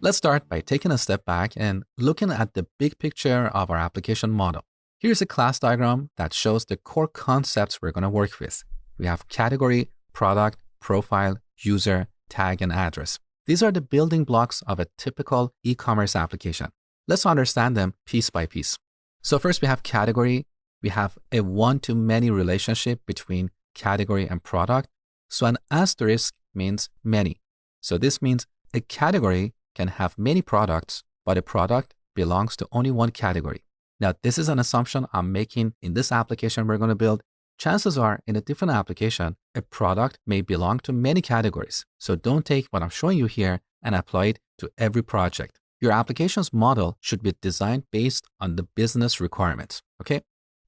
Let's start by taking a step back and looking at the big picture of our application model. Here's a class diagram that shows the core concepts we're going to work with. We have category, product, profile, user, tag, and address. These are the building blocks of a typical e-commerce application. Let's understand them piece by piece. So first we have category. We have a one-to-many relationship between category and product. So an asterisk means many. So this means a category can have many products, but a product belongs to only one category. Now, this is an assumption I'm making in this application we're going to build. Chances are in a different application, a product may belong to many categories. So don't take what I'm showing you here and apply it to every project. Your application's model should be designed based on the business requirements. Okay.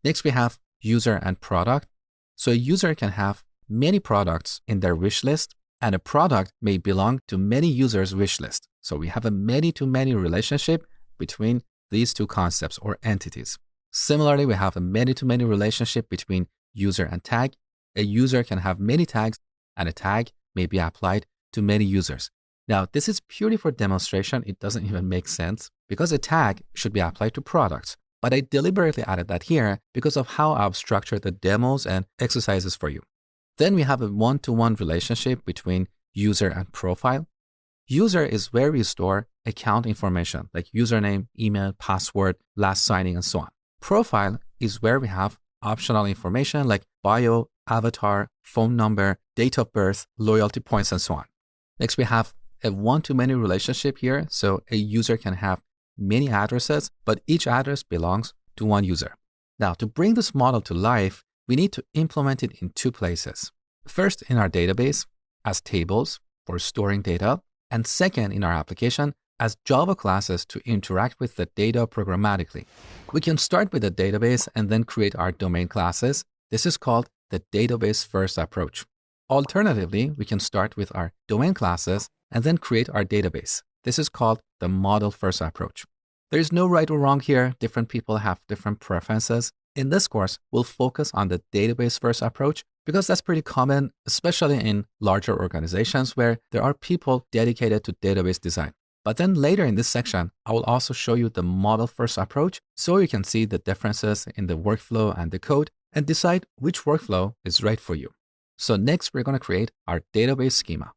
Next, we have user and product. So a user can have many products in their wish list, and a product may belong to many users' wish list. So we have a many-to-many relationship between these two concepts or entities. Similarly, we have a many-to-many relationship between user and tag. A user can have many tags, and a tag may be applied to many users. Now, this is purely for demonstration. It doesn't even make sense because a tag should be applied to products. But I deliberately added that here because of how I've structured the demos and exercises for you. Then we have a one-to-one relationship between user and profile. User is where we store account information like username, email, password, last signing, and so on. Profile is where we have optional information like bio, avatar, phone number, date of birth, loyalty points, and so on. Next, we have a one-to-many relationship here. So a user can have many addresses, but each address belongs to one user. Now, to bring this model to life, we need to implement it in two places. First, in our database as tables for storing data, and second, in our application as Java classes to interact with the data programmatically. We can start with the database and then create our domain classes. This is called the database first approach. Alternatively, we can start with our domain classes and then create our database. This is called the model first approach. There is no right or wrong here. Different people have different preferences. In this course, we'll focus on the database first approach because that's pretty common, especially in larger organizations where there are people dedicated to database design. But then later in this section, I will also show you the model first approach so you can see the differences in the workflow and the code and decide which workflow is right for you. So next, we're going to create our database schema.